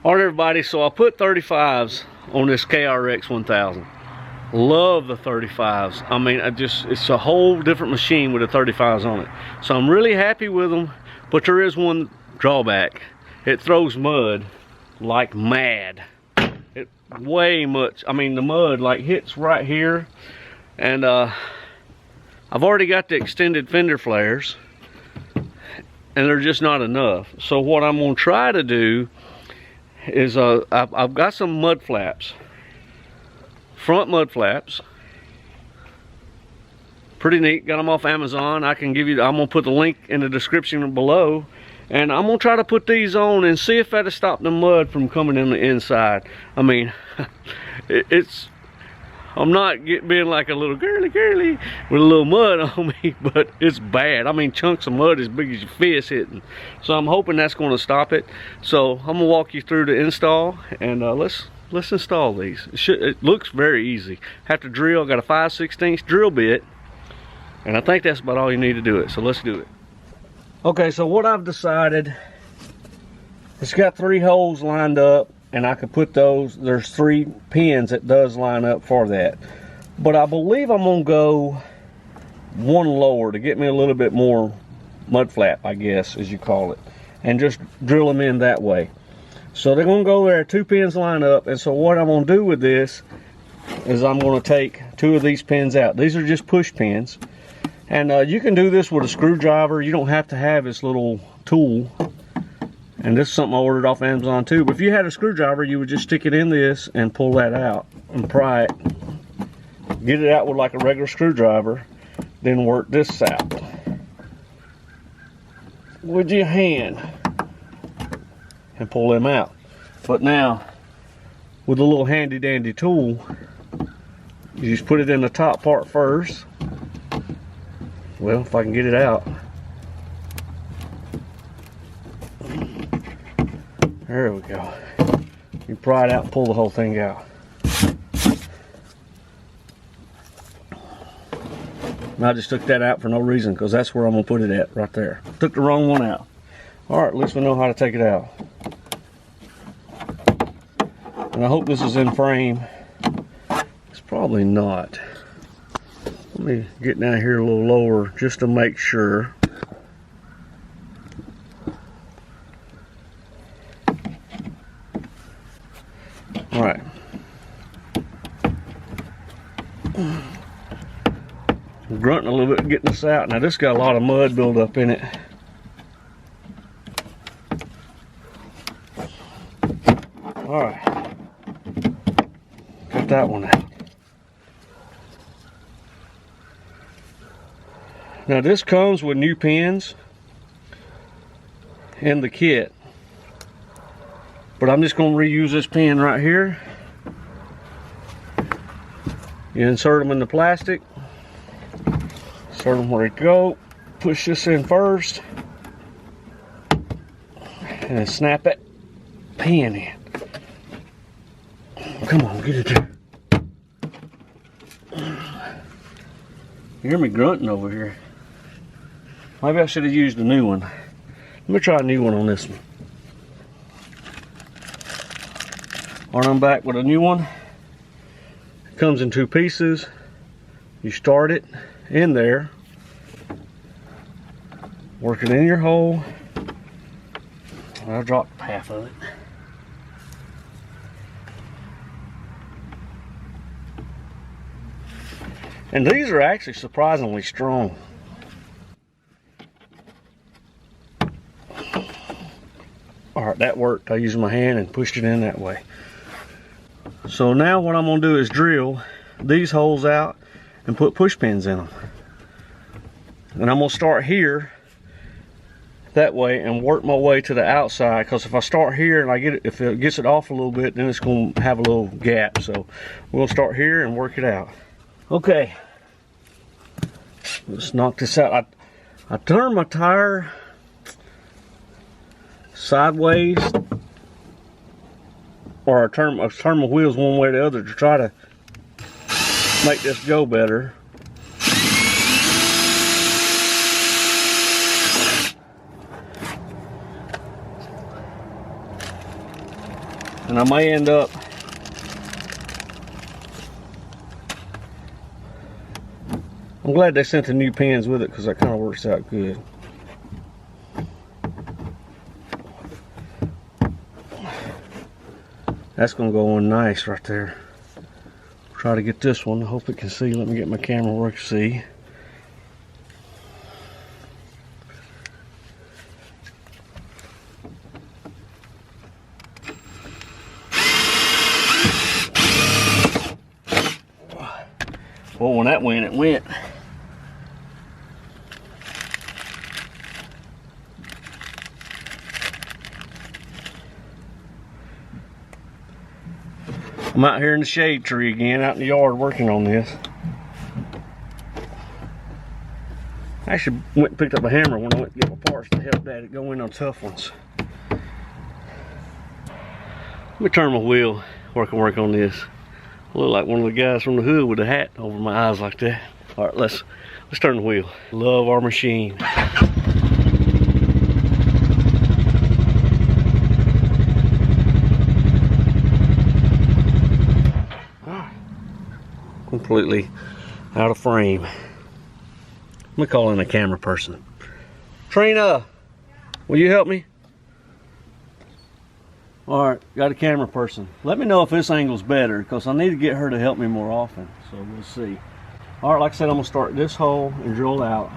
Alright everybody, so I put 35s on this KRX 1000. Love the 35s. I mean, it's a whole different machine with the 35s on it. So I'm really happy with them, but there is one drawback. It throws mud like mad. It way much, I mean the mud like hits right here. And I've already got the extended fender flares and they're just not enough. So what I'm gonna try to do is I've got some mud flaps, front mud flaps, pretty neat, got them off Amazon. I'm gonna put the link in the description below, and I'm gonna try to put these on and see if that'll stop the mud from coming in the inside. I mean, I'm not being like a little girly with a little mud on me, but it's bad. I mean, chunks of mud as big as your fist hitting. So I'm hoping that's going to stop it. So I'm gonna walk you through the install, and let's install these. It looks very easy. Have to drill. Got a 5/16 drill bit, and I think that's about all you need to do it. So let's do it. Okay, so what I've decided, it's got 3 holes lined up. And I could put those, there's 3 pins that does line up for that. But I believe I'm gonna go one lower to get me a little bit more mud flap, I guess, as you call it. And just drill them in that way. So they're gonna go there, 2 pins line up. And so what I'm gonna do with this is I'm gonna take 2 of these pins out. These are just push pins. And you can do this with a screwdriver. You don't have to have this little tool. And this is something I ordered off Amazon too. But if you had a screwdriver, you would just stick it in this and pull that out and pry it. Get it out with like a regular screwdriver. Then work this out with your hand and pull them out. But now, with a little handy dandy tool, you just put it in the top part first. Well, if I can get it out. There we go. You pry it out and pull the whole thing out. And I just took that out for no reason, because that's where I'm going to put it at, right there. Took the wrong one out. Alright, at least we know how to take it out. And I hope this is in frame. It's probably not. Let me get down here a little lower just to make sure. Alright. I'm grunting a little bit getting this out. Now this got a lot of mud build up in it. Alright. Got that one out. Now this comes with new pins in the kit. But I'm just going to reuse this pin right here. You insert them in the plastic. Insert them where they go. Push this in first. And snap that pin in. Come on, get it there. You hear me grunting over here. Maybe I should have used a new one. Let me try a new one on this one. Alright, I'm back with a new one. It comes in 2 pieces. You start it in there. Work it in your hole. I dropped half of it. And these are actually surprisingly strong. Alright, that worked. I used my hand and pushed it in that way. So now what I'm going to do is drill these holes out and put push pins in them. And I'm going to start here that way and work my way to the outside, because if I start here and if it gets it off a little bit, then it's going to have a little gap. So we'll start here and work it out. Okay, let's knock this out. I turned my tire sideways, or I turn my wheels one way or the other to try to make this go better. And I may end up I'm glad they sent the new pins with it because that kind of works out good. That's gonna go on nice right there. Try to get this one. I hope it can see. Let me get my camera where it can see. Well, when that went, it went. I'm out here in the shade tree again, out in the yard working on this. I actually went and picked up a hammer when I went to get my parts to help Daddy go in on tough ones. Let me turn my wheel where I can work on this. I look like one of the guys from the hood with a hat over my eyes like that. All right, let's turn the wheel. Love our machine. Completely out of frame. Let me call in a camera person. Trina, will you help me? All right, got a camera person. Let me know if this angle's better because I need to get her to help me more often. So we'll see. All right, like I said, I'm gonna start this hole and drill out.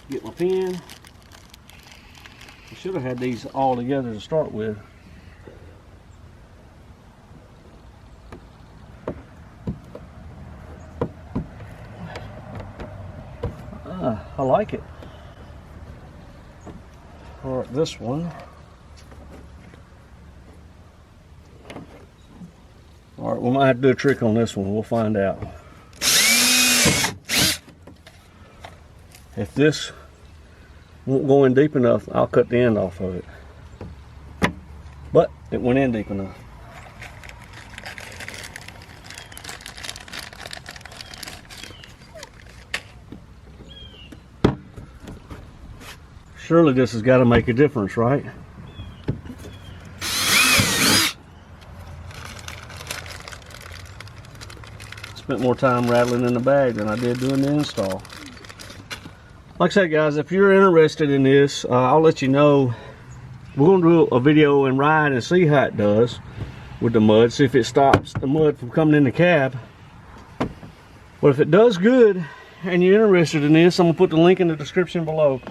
Get my pin. I should have had these all together to start with. I like it. All right, this one. All right, we might have to do a trick on this one. We'll find out. If this won't go in deep enough, I'll cut the end off of it. But it went in deep enough. Surely this has got to make a difference, right? Spent more time rattling in the bag than I did doing the install. Like I said, guys, if you're interested in this, I'll let you know. We're going to do a video and ride and see how it does with the mud. See if it stops the mud from coming in the cab. But if it does good and you're interested in this, I'm going to put the link in the description below.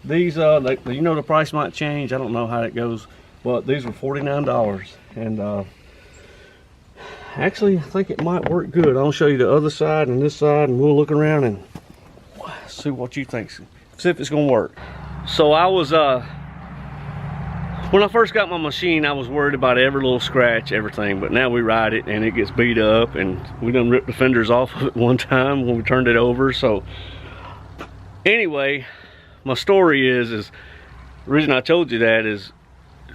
These, you know, the price might change. I don't know how it goes. But these were $49. And actually, I think it might work good. I'll show you the other side and this side, and we'll look around and see what you think. See if it's gonna work. So I was when I first got my machine, I was worried about every little scratch, everything, but now we ride it and it gets beat up, and we done ripped the fenders off of it one time when we turned it over. So anyway, my story is the reason I told you that is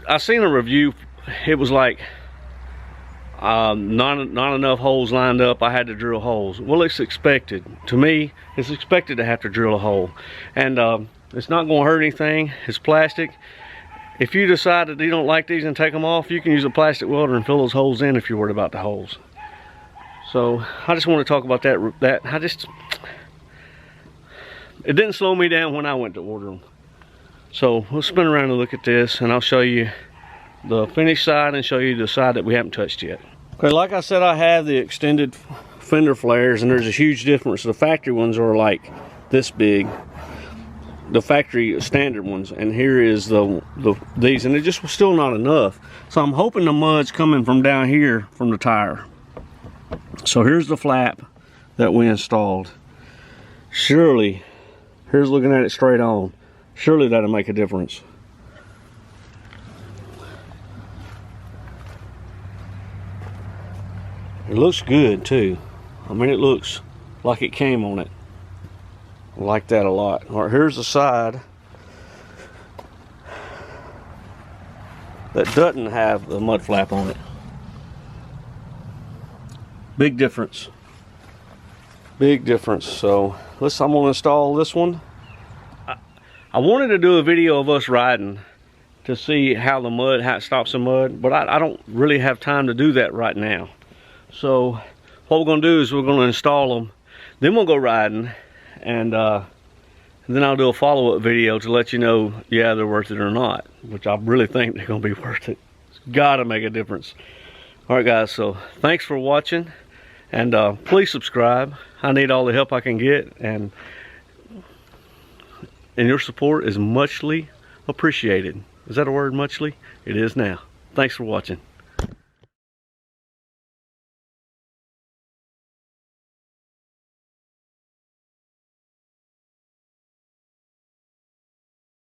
I seen a review. It was like not enough holes lined up. I had to drill holes. Well, it's expected. To me, it's expected to have to drill a hole, and it's not going to hurt anything. It's plastic. If you decide that you don't like these and take them off, you can use a plastic welder and fill those holes in if you're worried about the holes. So I just want to talk about that. It didn't slow me down when I went to order them. So we'll spin around and look at this, and I'll show you the finished side and show you the side that we haven't touched yet. Okay, like I said, I have the extended fender flares, and there's a huge difference. The factory ones are like this big, the factory standard ones, and here is these, and it just was still not enough. So I'm hoping the mud's coming from down here from the tire. So here's the flap that we installed. Surely, here's looking at it straight on. Surely that'll make a difference. It looks good too. I mean, it looks like it came on it. I like that a lot. All right, here's the side that doesn't have the mud flap on it. Big difference. Big difference. So I'm gonna install this one I wanted to do a video of us riding to see how it stops the mud, but I don't really have time to do that right now. So what we're gonna do is we're gonna install them, then we'll go riding, and then I'll do a follow-up video to let you know, yeah, they're worth it or not, which I really think they're gonna be worth it. It's gotta make a difference. All right, guys, so thanks for watching, and please subscribe. I need all the help I can get, and your support is muchly appreciated. Is that a word, muchly? It is now. Thanks for watching.